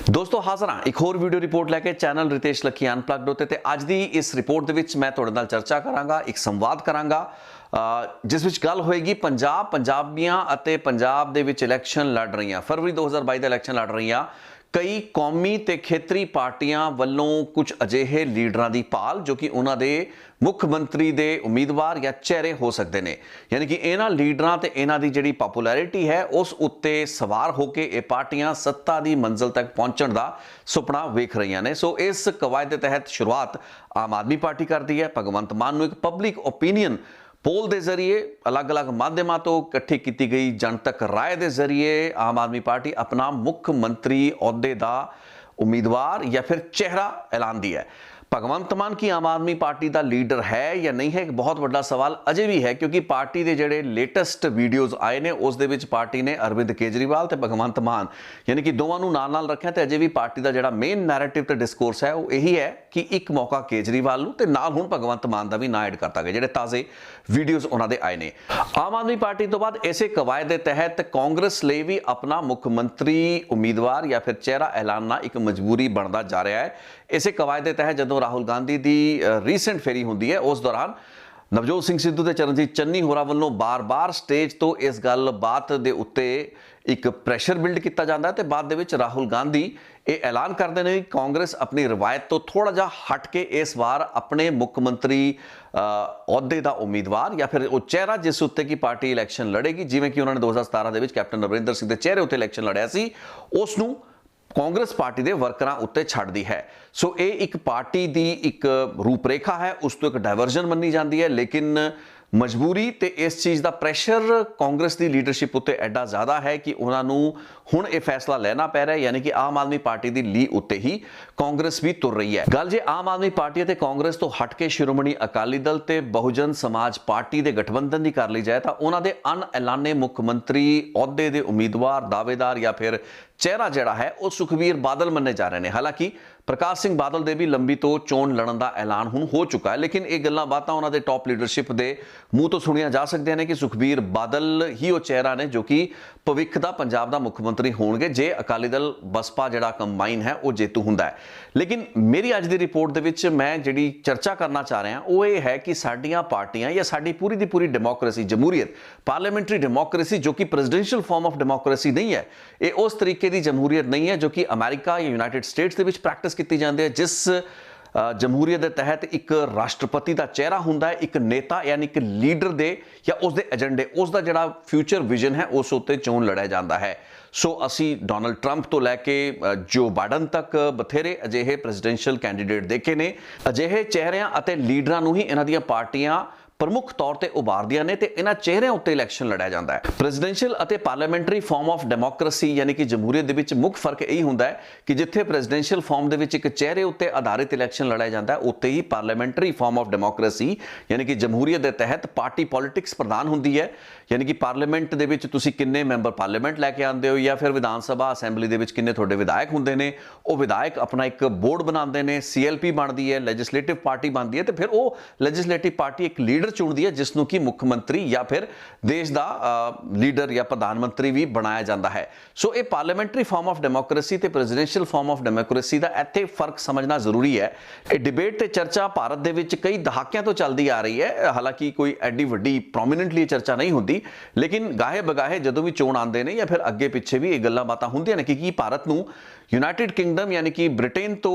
दोस्तों हाज़र हाँ एक होर वीडियो रिपोर्ट लैके चैनल रितेश लखी अनप्लग्ड उत्ते ते अज दी इस रिपोर्ट दे विच मैं तुहाडे नाल चर्चा करांगा, एक संवाद करांगा जिस विच गल होएगी पंजाबियां अते पंजाब दे विच इलैक्शन लड़ रही फरवरी 2022 ਦਾ इलैक्शन लड़ रही कई कौमी ते खेतरी पार्टियां वल्लों कुछ अजिहे लीडरां दी भाल जो कि उन्हां दे मुख मंत्री दे उम्मीदवार या चेहरे हो सकते हैं। यानी कि इन्हां लीडरां ते इन्हां दी जिहड़ी पॉपुलैरिटी है उस उत्ते सवार होकर ये पार्टियां सत्ता दी मंजिल तक पहुंचण दा सुपना वेख रही ने। सो इस कवायद के तहत शुरुआत आम आदमी पार्टी करती है। भगवंत मान नूं एक पब्लिक ओपीनियन पोल के जरिए अलग अलग माध्यमों तो इकट्ठी की गई जनतक राय के जरिए आम आदमी पार्टी अपना मुख मंत्री अहुदे का उम्मीदवार या फिर चेहरा ऐलानती है। भगवंत मान की आम आदमी पार्टी का लीडर है या नहीं है, एक बहुत बड़ा सवाल अजे भी है, क्योंकि पार्टी के जोड़े लेटेस्ट वीडियोज़ आए ने उस दे विच पार्टी ने अरविंद केजरीवाल ते भगवंत मान यानी कि दोवां नूं नाल नाल रखिया। तो अजे भी पार्टी का जोड़ा मेन नैरेटिव तो डिस्कोर्स है वो यही है कि एक मौका केजरीवाल नूं ते नाल हुण भगवंत मान का भी ना ऐड करता गया। जोड़े ताज़े वीडियोज़ उन्होंने आए ने आम आदमी पार्टी तो बाद इसे कवायद के तहत कांग्रेस लिए भी अपना मुख मंत्री उम्मीदवार या फिर चेहरा ऐलानना एक मजबूरी बनता जा रहा है। इसे कवायद के तहत जो राहुल गांधी की रीसेंट फेरी होंगी है उस दौरान नवजोत सिंह सिद्धू ते चरणजीत चन्नी होरां वल्लों बार बार स्टेज तो इस गल बात के उत्ते एक प्रैशर बिल्ड किया जाता है। तो बाद दे विच राहुल गांधी ये ऐलान करते हैं कि कांग्रेस अपनी रवायत तो थोड़ा जा हट के इस बार अपने मुख मंत्री अहुदे का उम्मीदवार या फिर वो चेहरा जिस उत्ते की पार्टी इलैक्शन लड़ेगी, जिवें कि उन्होंने 2017 के कैप्टन अमरिंदर सिंह के चेहरे उत्ते इलैक्शन लड़िया सी, उसनूं कांग्रेस पार्टी के वर्करां उत्ते छड्डदी है। सो ये एक पार्टी की एक रूपरेखा है, उस तो एक डायवर्जन मनी जाती है। लेकिन मजबूरी ते इस चीज़ का प्रैशर कांग्रेस की लीडरशिप उत्ते एडा ज़्यादा है कि उन्होंने हुण ये फैसला लेना पै रहा है। यानी कि आम आदमी पार्टी की ली उत्ते ही कांग्रेस भी तुर रही है। गल जे आम आदमी पार्टी ते कांग्रेस तो हट के श्रोमणी अकाली दल ते बहुजन समाज पार्टी के गठबंधन की कर ली जाए तो उन्होंने अन ऐलाने मुख मंत्री अहुदे के उम्मीदवार दावेदार या फिर चेहरा जड़ा है वह सुखबीर बादल मन्ने जा रहे हैं। हालांकि प्रकाश सिंह बादल दे भी लंबी तो चोण लड़न का ऐलान हुण हो चुका है, लेकिन ये गल्लां बातां उन्हां दे टॉप लीडरशिप के मूँह तो सुनिया जा सकदियां ने कि सुखबीर बादल ही वो चेहरा ने जो कि भविख का पंजाब का मुख मंत्री होणगे जे अकाली दल बसपा जिहड़ा कंबाइन है वो जेतू हुंदा है। लेकिन मेरी अज की रिपोर्ट दे विच मैं जिहड़ी चर्चा करना चाह रहा वो ये है कि साडियां पार्टियां या साडी पूरी दी पूरी डेमोक्रेसी जमहूरीयत पार्लियामेंट्री डेमोक्रेसी जो कि प्रेजिडेंशियल फॉर्म ऑफ डेमोक्रेसी नहीं है, ये उस तरीके की जमहूरीयत नहीं है जो कि अमेरिका या यूनाइटेड स्टेट्स के प्रैक्टिस की जाती है, जिस जमहूरीयत के तहत एक राष्ट्रपति का चेहरा होंदा है, एक नेता यानी कि लीडर दे या उसके एजेंडे उसका जिहड़ा फ्यूचर विजन है उस उत्ते चोण लड़िया जाता है। सो असी डोनाल्ड ट्रंप तो लैके जो बाइडन तक बथेरे अजिहे प्रेजिडेंशियल कैंडीडेट देखे ने। अजिहे चेहरिਆਂ ਅਤੇ लीडरां नूं ही इन्हां दीयां पार्टियां प्रमुख तौर पर उभारदियां ने ते इन्हां चेहरिਆਂ उत्ते इलैक्शन लड़िया जाता है। प्रेजिडेंशियल ਅਤੇ पार्लियामेंटरी फॉर्म ऑफ डेमोक्रेसी यानी कि जमहूरीयत दे विच मुख फर्क यही होंदा है कि जिथे प्रेजिडेंशियल फॉर्म दे विच एक चेहरे उत्ते आधारित इलैक्शन लड़िया जाता है, उत्ते ही पार्लियामेंटरी फॉर्म ऑफ डेमोक्रेसी यानी कि जमहूरीयत के तहत पार्टी पॉलिटिक्स प्रधान होंदी है। यानी कि पार्लीमेंट दे विच तुसीं किन्ने मैंबर पार्लीमेंट लैके आते हो या फिर विधान सभा असैंबली दे विच किन्ने तुहाडे विधायक होंदे ने, वो विधायक अपना एक बोर्ड बनाते हैं, CLP बनती है, लैजिस्लेटिव पार्टी बनती है, तो फिर वो लैजिस्लेटिव पार्टी एक लीडर चुनती है जिसनों कि मुख मंत्री या फिर देश का लीडर या प्रधानमंत्री भी बनाया जाता है। सो ये पार्लीमेंटरी फॉर्म ऑफ डेमोक्रेसी ते प्रेजिडेंशियल फॉर्म ऑफ डेमोक्रेसी का इत्थे फर्क समझना जरूरी है। ये डिबेट ते चर्चा भारत दे विच कई दहाकियां तो चलती आ रही है, हालांकि कोई एडी वड्डी प्रोमीनेंटली चर्चा नहीं होती, लेकिन गाहे बगाहे जदों भी चोण आते हैं या फिर अगे पिछे भी ये गल्लां बातां हुंदियां ने कि भारत नूं यूनाइटेड किंगडम यानी कि ब्रिटेन तो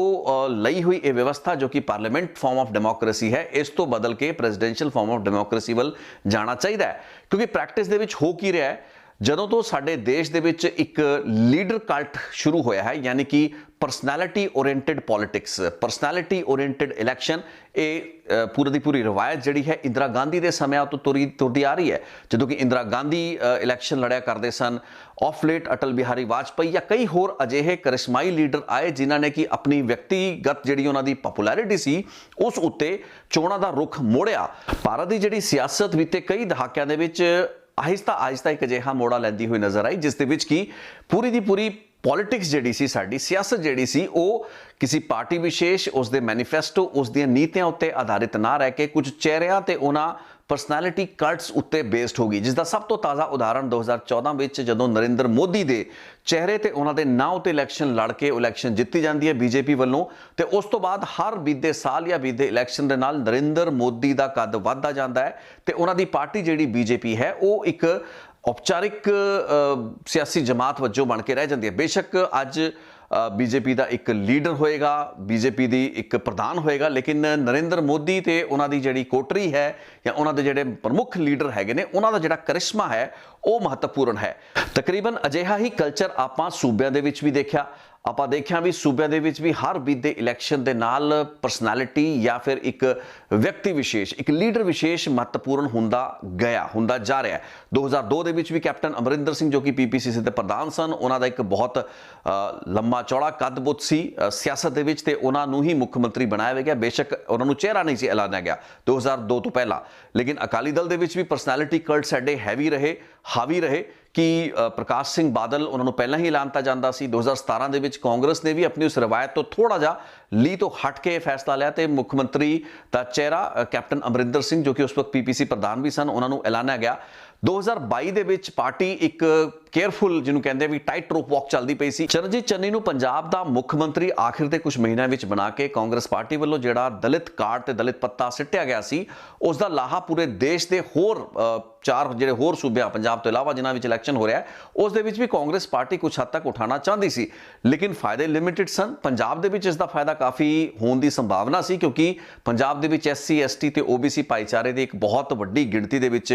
लई हुई ये व्यवस्था जो कि पार्लीमेंट फॉर्म ऑफ डेमोक्रेसी है इस तो बदल के प्रेजिडेंशियल फॉर्म ऑफ डेमोक्रेसी वल जाना चाहिए। क्योंकि प्रैक्टिस दे विच हो की रहा है जदों तो साडे देश दे विच एक लीडर कल्ट शुरू होया है, यानी कि personality oriented politics, personality oriented election, ये पूरी की पूरी रवायत जिहड़ी है इंदिरा गांधी के समय तो तुरदी आ रही है। जदों कि इंदिरा गांधी इलैक्शन लड़िया करते सन, ऑफ लेट अटल बिहारी वाजपेयी या कई होर अजिहे करिश्माई लीडर आए जिन्हों ने कि अपनी व्यक्तिगत जिहड़ी उन्हां दी पॉपुलैरिटी सी उस उत्ते चोणां दा रुख मोड़िया। भारत की जिहड़ी सियासत बीते कई दहाकियां दे विच आहिस्ता आहिस्ता एक अजिहा मोड़ा लैंदी हुई नजर आई जिस दे विच कि पूरी दी पूरी ਪੋਲਿਟਿਕਸ ਜਿਹੜੀ ਸੀ, ਸਾਡੀ ਸਿਆਸਤ ਜਿਹੜੀ ਸੀ, ਉਹ ਕਿਸੇ ਪਾਰਟੀ ਵਿਸ਼ੇਸ਼, ਉਸ ਦੇ ਮੈਨੀਫੈਸਟੋ, ਉਸ ਦੀਆਂ ਨੀਤੀਆਂ ਉੱਤੇ ਆਧਾਰਿਤ ਨਾ ਰਹਿ ਕੇ ਕੁਝ ਚਿਹਰਿਆਂ ਤੇ ਉਹਨਾਂ ਪਰਸਨੈਲਿਟੀ ਕਲਟਸ ਉੱਤੇ ਬੇਸਡ ਹੋ ਗਈ, ਜਿਸ ਦਾ ਸਭ ਤੋਂ ਤਾਜ਼ਾ ਉਦਾਹਰਣ 2014 ਵਿੱਚ ਜਦੋਂ ਨਰਿੰਦਰ ਮੋਦੀ ਦੇ ਚਿਹਰੇ ਤੇ ਉਹਨਾਂ ਦੇ ਨਾਂ ਉੱਤੇ ਇਲੈਕਸ਼ਨ ਲੜ ਕੇ ਇਲੈਕਸ਼ਨ ਜਿੱਤੀ ਜਾਂਦੀ ਹੈ ਬੀਜੇਪੀ ਵੱਲੋਂ, ਤੇ ਉਸ ਤੋਂ ਬਾਅਦ ਹਰ ਬੀਤੇ ਸਾਲ ਜਾਂ ਬੀਤੇ ਇਲੈਕਸ਼ਨ ਦੇ ਨਾਲ ਨਰਿੰਦਰ ਮੋਦੀ ਦਾ ਕੱਦ ਵੱਧਦਾ ਜਾਂਦਾ ਹੈ ਤੇ ਉਹਨਾਂ ਦੀ ਪਾਰਟੀ ਜਿਹੜੀ ਬੀਜੇਪੀ ਹੈ ਉਹ ਇੱਕ औपचारिक सियासी जमात वजों बन के रह जाती है। बेशक अज बीजेपी का एक लीडर होएगा, बीजेपी की एक प्रधान होएगा, लेकिन नरेंद्र मोदी ते उन्हां दी जिहड़ी कोटरी है या उन्हां दे जिहड़े प्रमुख लीडर हैगे ने उन्हां दा जिहड़ा करिश्मा है वो महत्वपूर्ण है। तकरीबन अजिहा ही कल्चर आपां सूबिਆਂ ਦੇ ਵਿੱਚ ਵੀ देखा, ਆਪਾਂ ਦੇਖਿਆ ਵੀ ਸੂਬਿਆਂ ਦੇ ਵਿੱਚ ਵੀ ਹਰ ਬੀਤੇ ਇਲੈਕਸ਼ਨ ਦੇ ਨਾਲ ਪਰਸਨੈਲਿਟੀ ਜਾਂ ਫਿਰ ਇੱਕ ਵਿਅਕਤੀ ਵਿਸ਼ੇਸ਼, ਇੱਕ ਲੀਡਰ ਵਿਸ਼ੇਸ਼ ਮਹੱਤਵਪੂਰਨ ਹੁੰਦਾ ਜਾ ਰਿਹਾ ਹੈ। 2002 ਦੇ ਵਿੱਚ ਵੀ ਕੈਪਟਨ ਅਮਰਿੰਦਰ ਸਿੰਘ ਜੋ ਕਿ ਪੀਪੀਸੀਸੀ ਦੇ ਪ੍ਰਧਾਨ ਸਨ, ਉਹਨਾਂ ਦਾ ਇੱਕ ਬਹੁਤ ਲੰਮਾ ਚੌੜਾ ਕੱਦ ਬੁੱਤ ਸੀ ਸਿਆਸਤ ਦੇ ਵਿੱਚ ਤੇ ਉਹਨਾਂ ਨੂੰ ਹੀ ਮੁੱਖ ਮੰਤਰੀ ਬਣਾਇਆ ਗਿਆ। ਬੇਸ਼ੱਕ ਉਹਨਾਂ ਨੂੰ ਚਿਹਰਾ ਨਹੀਂ ਸੀ ਐਲਾਨਿਆ ਗਿਆ 2002 ਤੋਂ ਪਹਿਲਾਂ, ਲੇਕਿਨ ਅਕਾਲੀ ਦਲ ਦੇ ਵਿੱਚ ਵੀ ਪਰਸਨੈਲਿਟੀ ਕਲਟ ਸਾਡੇ ਹੈਵੀ ਰਹੇ, ਹਾਵੀ ਰਹੇ कि प्रकाश सिंह बादल उन्होंने पहला ही ऐलानता जाता सी। 2017 ਦੇ ਵਿੱਚ कांग्रेस ने भी अपनी उस रवायत तो थोड़ा जा ली तो हट के फैसला लिया तो मुख्यमंत्री का चेहरा कैप्टन अमरिंदर सिंह जो कि उस वक्त पीपीसी प्रधान भी सन उन्होंने ऐलानिया गया। 2022 ਦੇ ਵਿੱਚ ਪਾਰਟੀ ਇੱਕ ਕੇਅਰਫੁਲ ਜਿਹਨੂੰ ਕਹਿੰਦੇ ਵੀ ਟਾਈਟ ਰੋਪ ਵਾਕ ਚੱਲਦੀ ਪਈ ਸੀ। ਚਰਨਜੀਤ ਚੰਨੀ ਨੂੰ ਪੰਜਾਬ ਦਾ ਮੁੱਖ ਮੰਤਰੀ ਆਖਿਰ ਦੇ ਕੁਝ ਮਹੀਨਿਆਂ ਵਿੱਚ ਬਣਾ ਕੇ ਕਾਂਗਰਸ ਪਾਰਟੀ ਵੱਲੋਂ ਜਿਹੜਾ ਦਲਿਤ ਕਾਰਡ ਤੇ ਦਲਿਤ ਪੱਤਾ ਸਿੱਟਿਆ ਗਿਆ ਸੀ, ਉਸ ਦਾ ਲਾਹਾ ਪੂਰੇ ਦੇਸ਼ ਦੇ ਹੋਰ ਚਾਰ ਜਿਹੜੇ ਹੋਰ ਸੂਬਿਆਂ ਪੰਜਾਬ ਤੋਂ ਇਲਾਵਾ ਜਿਨ੍ਹਾਂ ਵਿੱਚ ਇਲੈਕਸ਼ਨ ਹੋ ਰਿਹਾ ਉਸ ਦੇ ਵਿੱਚ ਵੀ ਕਾਂਗਰਸ ਪਾਰਟੀ ਕੁਝ ਹੱਦ ਤੱਕ ਉਠਾਉਣਾ ਚਾਹੁੰਦੀ ਸੀ, ਲੇਕਿਨ ਫਾਇਦੇ ਲਿਮਿਟਿਡ ਸਨ। ਪੰਜਾਬ ਦੇ ਵਿੱਚ ਇਸ ਦਾ ਫਾਇਦਾ ਕਾਫੀ ਹੋਣ ਦੀ ਸੰਭਾਵਨਾ ਸੀ ਕਿਉਂਕਿ ਪੰਜਾਬ ਦੇ ਵਿੱਚ SC ST ਤੇ OBC ਭਾਈਚਾਰੇ ਦੀ ਇੱਕ ਬਹੁਤ ਵੱਡੀ ਗਿਣਤੀ ਦੇ ਵਿੱਚ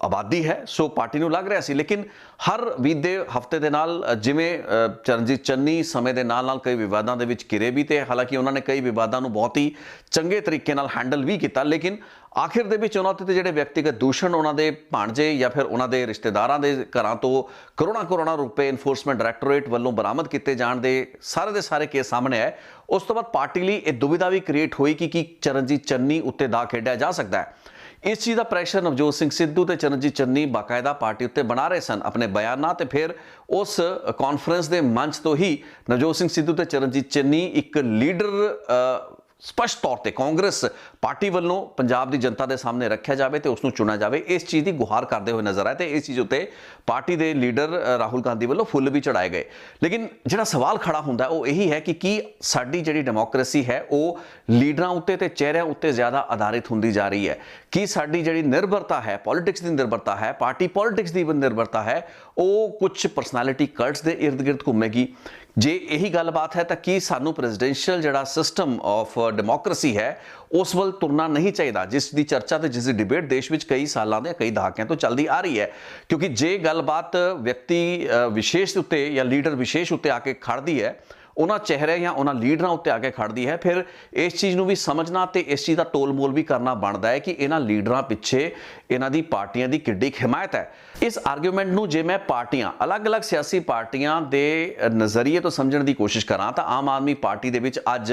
ਆਬਾਦੀ ਹੈ, ਸੋ ਪਾਰਟੀ ਨੂੰ ਲੱਗ ਰਿਹਾ ਸੀ। ਲੇਕਿਨ ਹਰ ਬੀਤੇ ਹਫਤੇ ਦੇ ਨਾਲ ਜਿਵੇਂ ਚਰਨਜੀਤ ਚੰਨੀ ਸਮੇਂ ਦੇ ਨਾਲ ਕਈ ਵਿਵਾਦਾਂ ਦੇ ਵਿੱਚ ਘਿਰੇ ਵੀ ਤੇ ਹਾਲਾਂਕਿ ਉਹਨਾਂ ਨੇ ਕਈ ਵਿਵਾਦਾਂ ਨੂੰ ਬਹੁਤ ਹੀ ਚੰਗੇ ਤਰੀਕੇ ਨਾਲ ਹੈਂਡਲ ਵੀ ਕੀਤਾ, ਲੇਕਿਨ ਆਖਿਰ ਦੇ ਵਿੱਚ ਉਹਨਾਂ ਤੇ ਜਿਹੜੇ ਵਿਅਕਤੀਗਤ ਦੂਸ਼ਣ ਉਹਨਾਂ ਦੇ ਭਾਣਜੇ ਜਾਂ ਫਿਰ ਉਹਨਾਂ ਦੇ ਰਿਸ਼ਤੇਦਾਰਾਂ ਦੇ ਘਰਾਂ ਤੋਂ ਕਰੋੜਾਂ ਰੁਪਏ ਇਨਫੋਰਸਮੈਂਟ ਡਾਇਰੈਕਟੋਰੇਟ ਵੱਲੋਂ ਬਰਾਮਦ ਕੀਤੇ ਜਾਣ ਦੇ ਸਾਰੇ ਕੇਸ ਸਾਹਮਣੇ ਆਏ। ਉਸ ਤੋਂ ਬਾਅਦ ਪਾਰਟੀ ਲਈ ਇਹ ਦੁਵਿਧਾ ਵੀ ਕ੍ਰੀਏਟ ਹੋਈ ਕਿ ਕੀ ਚਰਨਜੀਤ ਚੰਨੀ ਉੱਤੇ ਦਾ ਖੇਡਿਆ ਜਾ ਸਕਦਾ ਹੈ। इस चीज़ का प्रैशर नवजोत सिंह सिद्धू ते चरणजीत चन्नी बाकायदा पार्टी उत्ते बना रहे सन अपने बयाना ते फिर उस कॉन्फ्रेंस के मंच तो ही नवजोत सिंह सिद्धू ते चरणजीत चन्नी एक लीडर स्पष्ट तौर पर कांग्रेस पार्टी वालों पंजाब की जनता के सामने रखा जाए तो उसनों चुना जाए, इस चीज़ की गुहार करते हुए नजर आए तो इस चीज़ उत्ते पार्टी के लीडर राहुल गांधी वालों फुल भी चढ़ाए गए। लेकिन जो सवाल खड़ा होंदा वो यही है कि साडी जिहड़ी डेमोक्रेसी है वो लीडरां उत्ते ते चेहरिਆਂ उत्ते ज़्यादा आधारित होंदी जा रही है कि साडी जिहड़ी निर्भरता है पॉलिटिक्स की निर्भरता है, पार्टी पॉलिटिक्स की निर्भरता है, वो कुछ परसनैलिटी कल्ट्स के इर्द गिर्द घूमेगी। जे यही गलबात है तो कि सानू प्रेजिडेंशियल जिहड़ा सिस्टम ऑफ डेमोक्रेसी है उस वल तुरना नहीं चाहिए जिसकी चर्चा तो जिसकी डिबेट देश में कई सालों के कई दहाकों तो चलती आ रही है। क्योंकि जे गलबात व्यक्ति विशेष उत्ते या लीडर विशेष उत्ते आके खड़ती है, उन्होंने चेहरे या उन्होंने लीडर उत्ते आके खड़ती है, फिर इस चीज़ को भी समझना तो इस चीज़ का तोल मोल भी करना बनता है कि इन्होंने लीडर पिछे इन्हों की पार्टियां की किड्डी हिमायत है। इस आर्ग्यूमेंट में जे मैं पार्टियां अलग अलग सियासी पार्टियां के नज़रिए तो समझने की कोशिश करा तो आम आदमी पार्टी के अज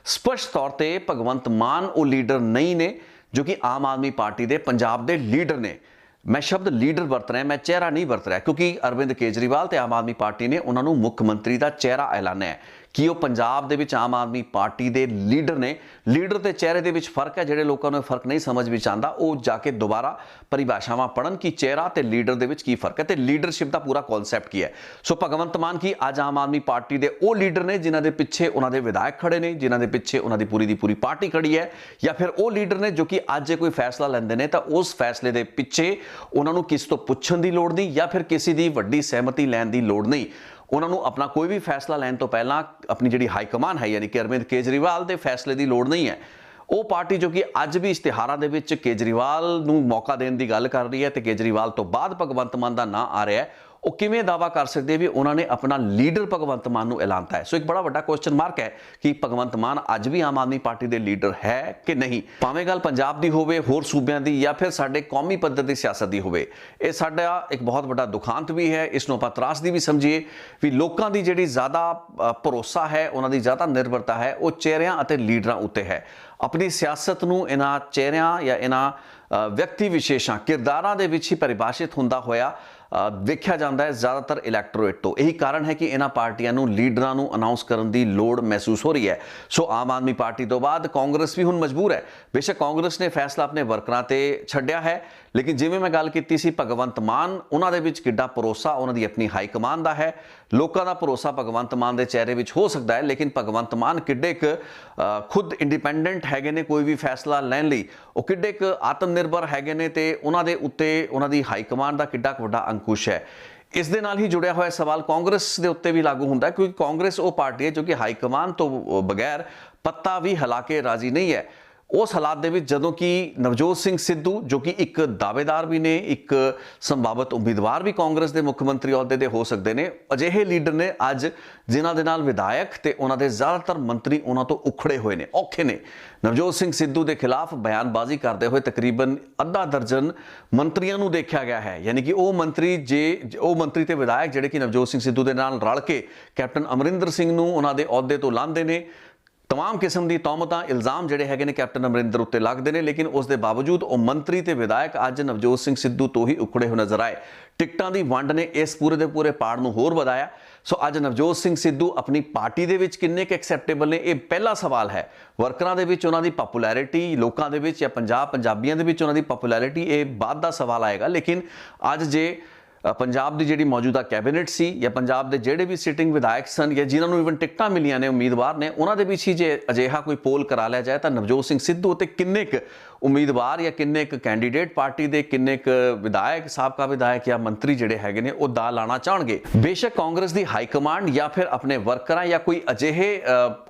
स्पष्ट तौर पर भगवंत मान वो लीडर नहीं ने जो कि आम आदमी पार्टी के पंजाब के लीडर ने। मैं शब्द लीडर वरत रहा, मैं चेहरा नहीं वरत रहा क्योंकि अरविंद केजरीवाल ते आम आदमी पार्टी ने उन्होंने मुख्यमंत्री का चेहरा ऐलानिया है कि वो पंजाब दे विच आम आदमी पार्टी के लीडर ने। लीडर के चेहरे के फर्क है, जिहड़े लोगों को फर्क नहीं समझ में आता वो जाके दोबारा परिभाषावां पढ़न कि चेहरा ते लीडर के की फर्क है तो लीडरशिप का पूरा कॉन्सैप्ट की है। सो भगवंत मान की अज आम आदमी पार्टी के वो लीडर ने जिन्हों के पिछे उन्होंने विधायक खड़े ने, जिन्हों के पिछे उन्होंने की पूरी पार्टी खड़ी है, या फिर वो लीडर ने जो कि अज कोई फैसला लेंदे ने तो उस फैसले के पिछे उन्होंने किसी तो पुछण की लोड़ नहीं या फिर किसी की वड्डी सहमति लैन की लोड़ नहीं। उन्होंने अपना कोई भी फैसला लैन तो पहला अपनी जिहड़ी हाईकमान है यानी कि अरविंद केजरीवाल के फैसले की लोड़ नहीं है। वो पार्टी जो कि अज भी इश्तिहारां दे विच केजरीवाल नूं मौका देने की गल कर रही है तो केजरीवाल तो बाद भगवंत मान का नाम आ रहा है, वो किवें दावा कर सकते भी उन्होंने अपना लीडर भगवंत मान नूं ऐलानता है। सो एक बड़ा वड्डा क्वेश्चन मार्क है कि भगवंत मान अज भी आम आदमी पार्टी के लीडर है कि नहीं। भावें गल पंजाब की होवे, होर सूबियां दी या फिर साडे कौमी पद्धर की सियासत की होवे, ये साडा एक बहुत बड़ा दुखांत भी है। इसनूं आपां त्रासदी भी समझिए भी लोकां दी जिहड़ी ज़्यादा भरोसा है, उन्हां दी ज़्यादा निर्भरता है वो चेहरिਆਂ ਅਤੇ लीडरां उत्ते है। अपनी सियासत नूं इन्हां चेहरिਆਂ या इन्हां व्यक्ति विशेषां किरदारां दे विच ही परिभाषित हुंदा होया ਵੇਖਿਆ ਜਾਂਦਾ ਹੈ ਜ਼ਿਆਦਾਤਰ ਇਲੈਕਟੋਰੇਟ ਤੋਂ। ਇਹੀ ਕਾਰਨ ਹੈ ਕਿ ਇਹਨਾਂ ਪਾਰਟੀਆਂ ਨੂੰ ਲੀਡਰਾਂ ਨੂੰ ਅਨਾਉਂਸ ਕਰਨ ਦੀ ਲੋੜ ਮਹਿਸੂਸ ਹੋ ਰਹੀ ਹੈ। ਸੋ ਆਮ ਆਦਮੀ ਪਾਰਟੀ ਤੋਂ ਬਾਅਦ ਕਾਂਗਰਸ ਵੀ ਹੁਣ ਮਜਬੂਰ ਹੈ। ਬੇਸ਼ੱਕ ਕਾਂਗਰਸ ਨੇ ਫੈਸਲਾ ਆਪਣੇ ਵਰਕਰਾਂ ਤੇ ਛੱਡਿਆ ਹੈ, ਲੇਕਿਨ ਜਿਵੇਂ ਮੈਂ ਗੱਲ ਕੀਤੀ ਸੀ ਭਗਵੰਤ ਮਾਨ, ਉਹਨਾਂ ਦੇ ਵਿੱਚ ਕਿੱਡਾ ਭਰੋਸਾ ਉਹਨਾਂ ਦੀ ਆਪਣੀ ਹਾਈ ਕਮਾਨ ਦਾ ਹੈ। ਲੋਕਾਂ ਦਾ ਭਰੋਸਾ ਭਗਵੰਤ ਮਾਨ ਦੇ ਚਿਹਰੇ ਵਿੱਚ ਹੋ ਸਕਦਾ ਹੈ, ਲੇਕਿਨ ਭਗਵੰਤ ਮਾਨ ਕਿੱਡੇ ਕੁ ਖੁਦ ਇੰਡੀਪੈਂਡੈਂਟ ਹੈਗੇ ਨੇ ਕੋਈ ਵੀ ਫੈਸਲਾ ਲੈਣ ਲਈ, ਉਹ ਕਿੱਡੇ ਕੁ ਆਤਮ ਨਿਰਭਰ ਹੈਗੇ ਨੇ, ਤੇ ਉਹਨਾਂ ਦੇ ਉੱਤੇ ਉਹਨਾਂ ਦੀ ਹਾਈ ਕਮਾਨ ਦਾ ਕਿੱਡਾ ਕੁ ਵੱਡਾ ਅੰਕੁਸ਼ ਹੈ। ਇਸ ਦੇ ਨਾਲ ਹੀ ਜੁੜਿਆ ਹੋਇਆ ਸਵਾਲ ਕਾਂਗਰਸ ਦੇ ਉੱਤੇ ਵੀ ਲਾਗੂ ਹੁੰਦਾ ਹੈ, ਕਿਉਂਕਿ ਕਾਂਗਰਸ ਉਹ ਪਾਰਟੀ ਹੈ ਜੋ ਕਿ ਹਾਈ ਕਮਾਨ ਤੋਂ ਬਗੈਰ ਪੱਤਾ ਵੀ ਹਿਲਾ ਕੇ ਰਾਜ਼ੀ ਨਹੀਂ ਹੈ। ਉਸ ਹਾਲਾਤ ਦੇ ਵਿੱਚ ਜਦੋਂ ਕਿ ਨਵਜੋਤ ਸਿੰਘ ਸਿੱਧੂ ਜੋ ਕਿ ਇੱਕ ਦਾਅਵੇਦਾਰ ਵੀ ਨੇ, ਇੱਕ ਸੰਭਾਵਤ ਉਮੀਦਵਾਰ ਵੀ ਕਾਂਗਰਸ ਦੇ ਮੁੱਖ ਮੰਤਰੀ ਅਹੁਦੇ ਦੇ ਹੋ ਸਕਦੇ ਨੇ, ਅਜਿਹੇ ਲੀਡਰ ਨੇ ਅੱਜ ਜਿਨ੍ਹਾਂ ਦੇ ਨਾਲ ਵਿਧਾਇਕ ਤੇ ਉਹਨਾਂ ਦੇ ਜ਼ਿਆਦਾਤਰ ਮੰਤਰੀ ਉਹਨਾਂ ਤੋਂ ਉਖੜੇ ਹੋਏ ਨੇ, ਔਖੇ ਨੇ। ਨਵਜੋਤ ਸਿੰਘ ਸਿੱਧੂ ਦੇ ਖਿਲਾਫ ਬਿਆਨਬਾਜ਼ੀ ਕਰਦੇ ਹੋਏ ਤਕਰੀਬਨ ਅੱਧਾ ਦਰਜਨ ਮੰਤਰੀਆਂ ਨੂੰ ਦੇਖਿਆ ਗਿਆ ਹੈ। ਯਾਨੀ ਕਿ ਉਹ ਮੰਤਰੀ ਤੇ ਵਿਧਾਇਕ ਜਿਹੜੇ ਕਿ ਨਵਜੋਤ ਸਿੰਘ ਸਿੱਧੂ ਦੇ ਨਾਲ ਰਲ ਕੇ ਕੈਪਟਨ ਅਮਰਿੰਦਰ ਸਿੰਘ ਨੂੰ ਉਹਨਾਂ ਦੇ ਅਹੁਦੇ ਤੋਂ ਲਾਂਦੇ ਨੇ। तमाम किस्म की तौमतां इल्ज़ाम ਜਿਹੜੇ ਹੈਗੇ ਨੇ ਕੈਪਟਨ ਅਮਰਿੰਦਰ ਉੱਤੇ ਲੱਗਦੇ ਨੇ, ਲੇਕਿਨ ਉਸ ਦੇ ਬਾਵਜੂਦ ਉਹ ਮੰਤਰੀ ਤੇ ਵਿਧਾਇਕ ਅੱਜ ਨਵਜੋਤ ਸਿੰਘ ਸਿੱਧੂ ਤੋਂ ਹੀ ਉਖੜੇ ਹੋਏ ਨਜ਼ਰ ਆਏ। ਟਿਕਟਾਂ ਦੀ ਵੰਡ ਨੇ ਇਸ ਪੂਰੇ ਦੇ ਪੂਰੇ ਪਾੜ ਨੂੰ ਹੋਰ ਵਧਾਇਆ। ਸੋ ਅੱਜ ਨਵਜੋਤ ਸਿੰਘ ਸਿੱਧੂ ਆਪਣੀ ਪਾਰਟੀ ਦੇ ਵਿੱਚ ਕਿੰਨੇ ਕੁ ਐਕਸੈਪਟੇਬਲ ਨੇ, ਇਹ ਪਹਿਲਾ ਸਵਾਲ ਹੈ। ਵਰਕਰਾਂ ਦੇ ਵਿੱਚ ਉਹਨਾਂ ਦੀ ਪਪੂਲੈਰਿਟੀ, ਲੋਕਾਂ ਦੇ ਵਿੱਚ ਜਾਂ ਪੰਜਾਬੀਆਂ ਦੇ ਵਿੱਚ ਉਹਨਾਂ ਦੀ ਪਪੂਲੈਰਿਟੀ, ਇਹ ਬਾਅਦ ਦਾ ਸਵਾਲ ਆਏਗਾ। ਲੇਕਿਨ ਅੱਜ ਜੇ ਪੰਜਾਬ ਦੀ ਜਿਹੜੀ ਮੌਜੂਦਾ ਕੈਬਨਿਟ ਸੀ ਜਾਂ ਪੰਜਾਬ ਦੇ ਜਿਹੜੇ ਵੀ ਸਿਟਿੰਗ ਵਿਧਾਇਕ ਸਨ ਜਾਂ ਜਿਨ੍ਹਾਂ ਨੂੰ ਇਵਨ ਟਿਕਟਾਂ ਮਿਲੀਆਂ ਨੇ, ਉਮੀਦਵਾਰ ਨੇ, ਉਹਨਾਂ ਦੇ ਵਿੱਚ ਹੀ ਜੇ ਅਜਿਹਾ ਕੋਈ ਪੋਲ ਕਰਾ ਲਿਆ ਜਾਏ ਤਾਂ ਨਵਜੋਤ ਸਿੰਘ ਸਿੱਧੂ ਅਤੇ ਕਿੰਨੇ ਕੁ ਉਮੀਦਵਾਰ ਜਾਂ ਕਿੰਨੇ ਕੁ ਕੈਂਡੀਡੇਟ ਪਾਰਟੀ ਦੇ, ਕਿੰਨੇ ਕੁ ਵਿਧਾਇਕ, ਸਾਬਕਾ ਵਿਧਾਇਕ ਜਾਂ ਮੰਤਰੀ ਜਿਹੜੇ ਹੈਗੇ ਨੇ ਉਹ ਦਾ ਲਾਣਾ ਚਾਹਣਗੇ। ਬੇਸ਼ੱਕ ਕਾਂਗਰਸ ਦੀ ਹਾਈ ਕਮਾਂਡ ਜਾਂ ਫਿਰ ਆਪਣੇ ਵਰਕਰਾਂ ਜਾਂ ਕੋਈ ਅਜਿਹੇ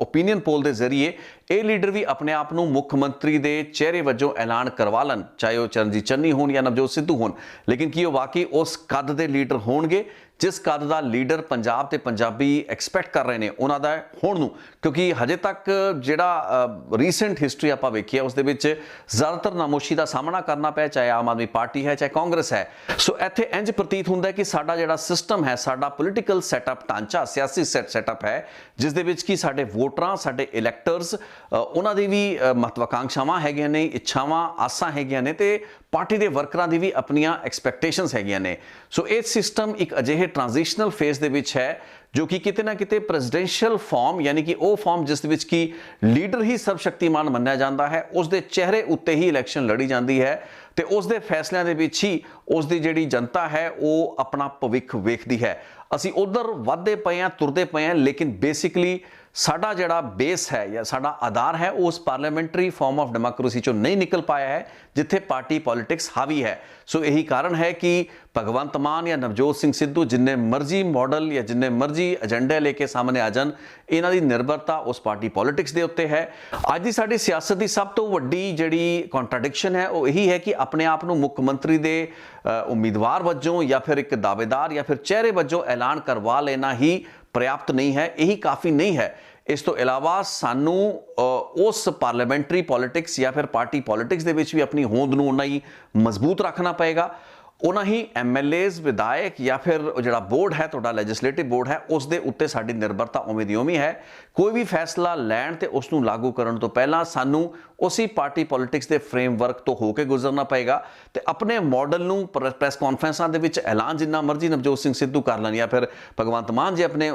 ਓਪੀਨੀਅਨ ਪੋਲ ਦੇ ਜ਼ਰੀਏ ਇਹ ਲੀਡਰ ਵੀ ਆਪਣੇ ਆਪ ਨੂੰ ਮੁੱਖ ਮੰਤਰੀ ਦੇ ਚਿਹਰੇ ਵਜੋਂ ਐਲਾਨ ਕਰਵਾ ਲੈਣ, ਚਾਹੇ ਉਹ ਚਰਨਜੀਤ ਚੰਨੀ ਹੋਣ ਜਾਂ ਨਵਜੋਤ ਸਿੱਧੂ ਹੋਣ, ਲੇਕਿਨ ਕੀ ਉਹ ਵਾਕਈ ਉਸ ਕੱਦ ਦੇ ਲੀਡਰ ਹੋਣਗੇ ਜਿਸ ਕੱਦ ਦਾ ਲੀਡਰ ਪੰਜਾਬ ਤੇ ਪੰਜਾਬੀ ਐਕਸਪੈਕਟ ਕਰ ਰਹੇ ਨੇ ਉਹਨਾਂ ਦਾ ਹੋਣ ਨੂੰ? ਕਿਉਂਕਿ ਹਜੇ ਤੱਕ ਜਿਹੜਾ ਰੀਸੈਂਟ ਹਿਸਟਰੀ ਆਪਾਂ ਵੇਖੀ ਹੈ ਉਸ ਦੇ ਵਿੱਚ ਜ਼ਿਆਦਾਤਰ ਨਾਮੋਸ਼ੀ ਦਾ ਸਾਹਮਣਾ ਕਰਨਾ ਪਿਆ, ਚਾਹੇ ਆਮ ਆਦਮੀ ਪਾਰਟੀ ਹੈ ਚਾਹੇ ਕਾਂਗਰਸ ਹੈ। ਸੋ ਇੱਥੇ ਇੰਜ ਪ੍ਰਤੀਤ ਹੁੰਦਾ ਹੈ ਕਿ ਸਾਡਾ ਜਿਹੜਾ ਸਿਸਟਮ ਹੈ, ਸਾਡਾ ਪੋਲੀਟੀਕਲ ਸੈਟਅਪ, ਢਾਂਚਾ, ਸਿਆਸੀ ਸੈਟਅਪ ਹੈ, ਜਿਸ ਦੇ ਵਿੱਚ ਕਿ ਸਾਡੇ ਵੋਟਰਾਂ, ਸਾਡੇ ਇਲੈਕਟਰਸ, ਉਹਨਾਂ ਦੀ ਵੀ ਮਹੱਤਵਾਕਾਂਖਸ਼ਾਵਾਂ ਹੈਗੀਆਂ ਨੇ, ਇੱਛਾਵਾਂ, ਆਸਾਂ ਹੈਗੀਆਂ ਨੇ, ਤੇ ਪਾਰਟੀ ਦੇ ਵਰਕਰਾਂ ਦੀ ਵੀ ਆਪਣੀਆਂ ਐਕਸਪੈਕਟੇਸ਼ਨਸ ਹੈਗੀਆਂ ਨੇ। ਸੋ ਇਹ ਸਿਸਟਮ ਇੱਕ ਅਜਿਹੇ ਟ੍ਰਾਂਜੀਸ਼ਨਲ ਫੇਜ਼ ਦੇ ਵਿੱਚ ਹੈ ਜੋ ਕਿ ਕਿਤੇ ਨਾ ਕਿਤੇ ਪ੍ਰੈਜ਼ੀਡੈਂਸ਼ੀਅਲ ਫਾਰਮ, ਯਾਨੀ ਕਿ ਉਹ ਫਾਰਮ ਜਿਸ ਦੇ ਵਿੱਚ ਕਿ ਲੀਡਰ ਹੀ ਸਰਬ ਸ਼ਕਤੀਮਾਨ ਮੰਨਿਆ ਜਾਂਦਾ ਹੈ, ਉਸ ਦੇ ਚਿਹਰੇ ਉੱਤੇ ਹੀ ਇਲੈਕਸ਼ਨ ਲੜੀ ਜਾਂਦੀ ਹੈ ਤੇ ਉਸ ਦੇ ਫੈਸਲਿਆਂ ਦੇ ਵਿੱਚ ਹੀ ਉਸ ਦੀ ਜਿਹੜੀ ਜਨਤਾ ਹੈ ਉਹ ਆਪਣਾ ਭਵਿੱਖ ਵੇਖਦੀ ਹੈ। ਅਸੀਂ ਉਧਰ ਵੱਧਦੇ ਪਏ ਹਾਂ, ਤੁਰਦੇ ਪਏ ਹਾਂ, ਲੇਕਿਨ ਬੇਸਿਕਲੀ ਸਾਡਾ ਜਿਹੜਾ ਬੇਸ ਹੈ ਜਾਂ ਸਾਡਾ ਆਧਾਰ ਹੈ ਉਸ ਪਾਰਲੀਮੈਂਟਰੀ ਫਾਰਮ ਆਫ ਡੈਮੋਕ੍ਰੇਸੀ ਚੋਂ ਨਹੀਂ ਨਿਕਲ ਪਾਇਆ ਹੈ ਜਿੱਥੇ ਪਾਰਟੀ ਪੋਲਿਟਿਕਸ ਹਾਵੀ ਹੈ। ਸੋ ਇਹੀ ਕਾਰਨ ਹੈ ਕਿ ਭਗਵੰਤ ਮਾਨ ਜਾਂ ਨਵਜੋਤ ਸਿੰਘ ਸਿੱਧੂ ਜਿੰਨੇ ਮਰਜ਼ੀ ਮਾਡਲ ਜਾਂ ਜਿੰਨੇ ਮਰਜ਼ੀ ਏਜੰਡੇ ਲੈ ਕੇ ਸਾਹਮਣੇ ਆ ਜਾਣ, ਇਹਨਾਂ ਦੀ ਨਿਰਭਰਤਾ ਉਸ ਪਾਰਟੀ ਪੋਲਿਟਿਕਸ ਦੇ ਉੱਤੇ ਹੈ। ਅੱਜ ਦੀ ਸਾਡੀ ਸਿਆਸਤ ਦੀ ਸਭ ਤੋਂ ਵੱਡੀ ਜਿਹੜੀ ਕੰਟਰਾਡਿਕਸ਼ਨ ਹੈ ਉਹ ਇਹੀ ਹੈ ਕਿ ਆਪਣੇ ਆਪ ਨੂੰ ਮੁੱਖ ਮੰਤਰੀ ਦੇ ਉਮੀਦਵਾਰ ਵਜੋਂ ਜਾਂ ਫਿਰ ਇੱਕ ਦਾਅਵੇਦਾਰ ਜਾਂ ਫਿਰ ਚਿਹਰੇ ਵਜੋਂ ਐਲਾਨ ਕਰਵਾ ਲੈਣਾ ਹੀ ਪ੍ਰਿਆਪਤ ਨਹੀਂ ਹੈ, ਇਹੀ ਕਾਫੀ ਨਹੀਂ ਹੈ। ਇਸ ਤੋਂ ਇਲਾਵਾ ਸਾਨੂੰ ਉਸ ਪਾਰਲੀਮੈਂਟਰੀ ਪੋਲਿਟਿਕਸ ਜਾਂ ਫਿਰ ਪਾਰਟੀ ਪੋਲਿਟਿਕਸ ਦੇ ਵਿੱਚ ਵੀ ਆਪਣੀ ਹੋਂਦ ਨੂੰ ਉਨਾ ਹੀ ਮਜ਼ਬੂਤ ਰੱਖਣਾ ਪਏਗਾ। ਉਹਨਾਂ ਹੀ ਐਮਐਲਏਜ਼, ਵਿਧਾਇਕ ਜਾਂ ਫਿਰ ਜਿਹੜਾ ਬੋਰਡ ਹੈ, ਤੁਹਾਡਾ ਲੈਜਿਸਲੇਟਿਵ ਬੋਰਡ ਹੈ, ਉਸ ਦੇ ਉੱਤੇ ਸਾਡੀ ਨਿਰਭਰਤਾ ਉਵੇਂ ਦੀ ਉਵੇਂ ਹੈ। ਕੋਈ ਵੀ ਫੈਸਲਾ ਲੈਣ ਤੇ ਉਸ ਨੂੰ ਲਾਗੂ ਕਰਨ ਤੋਂ ਪਹਿਲਾਂ ਸਾਨੂੰ ਉਸੇ ਪਾਰਟੀ ਪੋਲਿਟਿਕਸ ਦੇ ਫਰੇਮਵਰਕ ਤੋਂ ਹੋ ਕੇ ਗੁਜ਼ਰਨਾ ਪਏਗਾ ਤੇ ਆਪਣੇ ਮਾਡਲ ਨੂੰ ਪ੍ਰੈਸ ਕਾਨਫਰੰਸਾਂ ਦੇ ਵਿੱਚ ਐਲਾਨ ਜਿੰਨਾ ਮਰਜ਼ੀ ਨਵਜੋਤ ਸਿੰਘ ਸਿੱਧੂ ਕਰ ਲੈਣ ਜਾਂ ਫਿਰ ਭਗਵੰਤ ਮਾਨ ਜੀ ਆਪਣੇ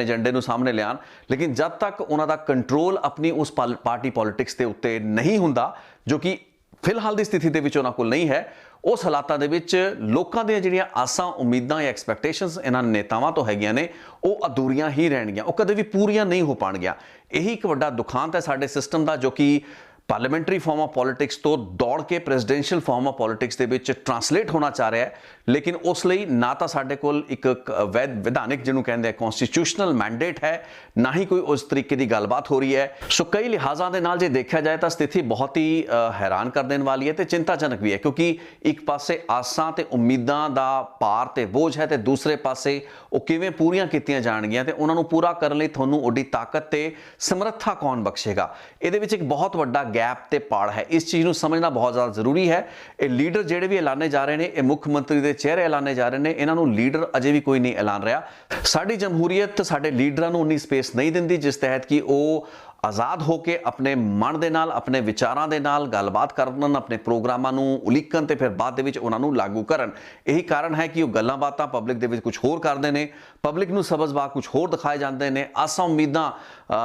ਏਜੰਡੇ ਨੂੰ ਸਾਹਮਣੇ ਲਿਆਉਣ, ਲੇਕਿਨ ਜਦ ਤੱਕ ਉਹਨਾਂ ਦਾ ਕੰਟਰੋਲ ਆਪਣੀ ਉਸ ਪਾਰਟੀ ਪੋਲਿਟਿਕਸ ਦੇ ਉੱਤੇ ਨਹੀਂ ਹੁੰਦਾ, ਜੋ ਕਿ ਫਿਲਹਾਲ ਦੀ ਸਥਿਤੀ ਦੇ ਵਿੱਚ ਉਹਨਾਂ ਕੋਲ ਨਹੀਂ ਹੈ, ਉਸ ਹਾਲਾਤਾਂ ਦੇ ਵਿੱਚ ਲੋਕਾਂ ਦੀਆਂ ਜਿਹੜੀਆਂ ਆਸਾਂ, ਉਮੀਦਾਂ ਜਾਂ ਐਕਸਪੈਕਟੇਸ਼ਨਸ ਇਹਨਾਂ ਨੇਤਾਵਾਂ ਤੋਂ ਹੈਗੀਆਂ ਨੇ ਉਹ ਅਧੂਰੀਆਂ ਹੀ ਰਹਿਣਗੀਆਂ, ਉਹ ਕਦੇ ਵੀ ਪੂਰੀਆਂ ਨਹੀਂ ਹੋ ਪਾਣਗੀਆਂ। ਇਹੀ ਇੱਕ ਵੱਡਾ ਦੁਖਾਂਤ ਹੈ ਸਾਡੇ ਸਿਸਟਮ ਦਾ, ਜੋ ਕਿ ਪਾਰਲੀਮੈਂਟਰੀ ਫਾਰਮ ਆਫ ਪੋਲਿਟਿਕਸ ਤੋਂ ਦੌੜ ਕੇ ਪ੍ਰੈਜ਼ੀਡੈਂਸ਼ੀਅਲ ਫਾਰਮ ਆਫ ਪੋਲਿਟਿਕਸ ਦੇ ਵਿੱਚ ਟਰਾਂਸਲੇਟ ਹੋਣਾ ਚਾਹ ਰਿਹਾ ਹੈ, ਲੇਕਿਨ ਉਸ ਲਈ ਨਾ ਤਾਂ ਸਾਡੇ ਕੋਲ ਇੱਕ ਵਿਧਾਨਿਕ ਜਿਹਨੂੰ ਕਹਿੰਦੇ ਆ ਕਨਸਟੀਟਿਊਸ਼ਨਲ ਮੈਂਡੇਟ ਹੈ, ਨਾ ਹੀ ਕੋਈ ਉਸ ਤਰੀਕੇ ਦੀ ਗੱਲਬਾਤ ਹੋ ਰਹੀ ਹੈ। ਸੋ ਕਈ ਲਿਹਾਜ਼ਾਂ ਦੇ ਨਾਲ ਜੇ ਦੇਖਿਆ ਜਾਏ ਤਾਂ ਸਥਿਤੀ ਬਹੁਤ ਹੀ ਹੈਰਾਨ ਕਰ ਦੇਣ ਵਾਲੀ ਹੈ ਤੇ ਚਿੰਤਾਜਨਕ ਵੀ ਹੈ, ਕਿਉਂਕਿ ਇੱਕ ਪਾਸੇ ਆਸਾਂ ਤੇ ਉਮੀਦਾਂ ਦਾ ਭਾਰ ਤੇ ਬੋਝ ਹੈ ਤੇ ਦੂਸਰੇ ਪਾਸੇ ਉਹ ਕਿਵੇਂ ਪੂਰੀਆਂ ਕੀਤੀਆਂ ਜਾਣਗੀਆਂ ਤੇ ਉਹਨਾਂ ਨੂੰ ਪੂਰਾ ਕਰਨ ਲਈ ਤੁਹਾਨੂੰ ਓਡੀ ਤਾਕਤ ਤੇ ਸਮਰੱਥਾ ਕੌਣ ਬਖਸ਼ੇਗਾ। ਇਹਦੇ ਵਿੱਚ ਇੱਕ ਬਹੁਤ ਵੱਡਾ ਗੈਪ ਤੇ ਪਾੜ ਹੈ। ਇਸ ਚੀਜ਼ ਨੂੰ ਸਮਝਣਾ ਬਹੁਤ ਜ਼ਿਆਦਾ ਜ਼ਰੂਰੀ ਹੈ। ਇਹ ਲੀਡਰ ਜਿਹੜੇ ਵੀ ਐਲਾਨੇ ਜਾ ਰਹੇ ਨੇ, ਇਹ ਮੁੱਖ ਮੰਤਰੀ ਦੇ ਚਿਹਰੇ ਐਲਾਨੇ ਜਾ ਰਹੇ ਨੇ, ਇਹਨਾਂ ਨੂੰ ਲੀਡਰ ਅਜੇ ਵੀ ਕੋਈ ਨਹੀਂ ਐਲਾਨ ਰਿਹਾ। ਸਾਡੀ ਜਮਹੂਰੀਅਤ ਸਾਡੇ ਲੀਡਰਾਂ ਨੂੰ ਉਨੀ ਸਪੇਸ ਨਹੀਂ ਦਿੰਦੀ ਜਿਸ ਤਹਿਤ ਕਿ ਉਹ ਆਜ਼ਾਦ ਹੋ ਕੇ ਆਪਣੇ ਮਨ ਦੇ ਨਾਲ, ਆਪਣੇ ਵਿਚਾਰਾਂ ਦੇ ਨਾਲ ਗੱਲਬਾਤ ਕਰਨ, ਆਪਣੇ ਪ੍ਰੋਗਰਾਮਾਂ ਨੂੰ ਉਲੀਕਣ ਤੇ ਫਿਰ ਬਾਅਦ ਦੇ ਵਿੱਚ ਉਹਨਾਂ ਨੂੰ ਲਾਗੂ ਕਰਨ। ਇਹੀ ਕਾਰਨ ਹੈ ਕਿ ਉਹ ਗੱਲਾਂ ਬਾਤਾਂ ਪਬਲਿਕ ਦੇ ਵਿੱਚ ਕੁਝ ਹੋਰ ਕਰਦੇ ਨੇ, ਪਬਲਿਕ ਨੂੰ ਸਬਜ਼-ਬਾਗ ਕੁਝ ਹੋਰ ਦਿਖਾਏ ਜਾਂਦੇ ਨੇ। ਆਸਾਂ ਉਮੀਦਾਂ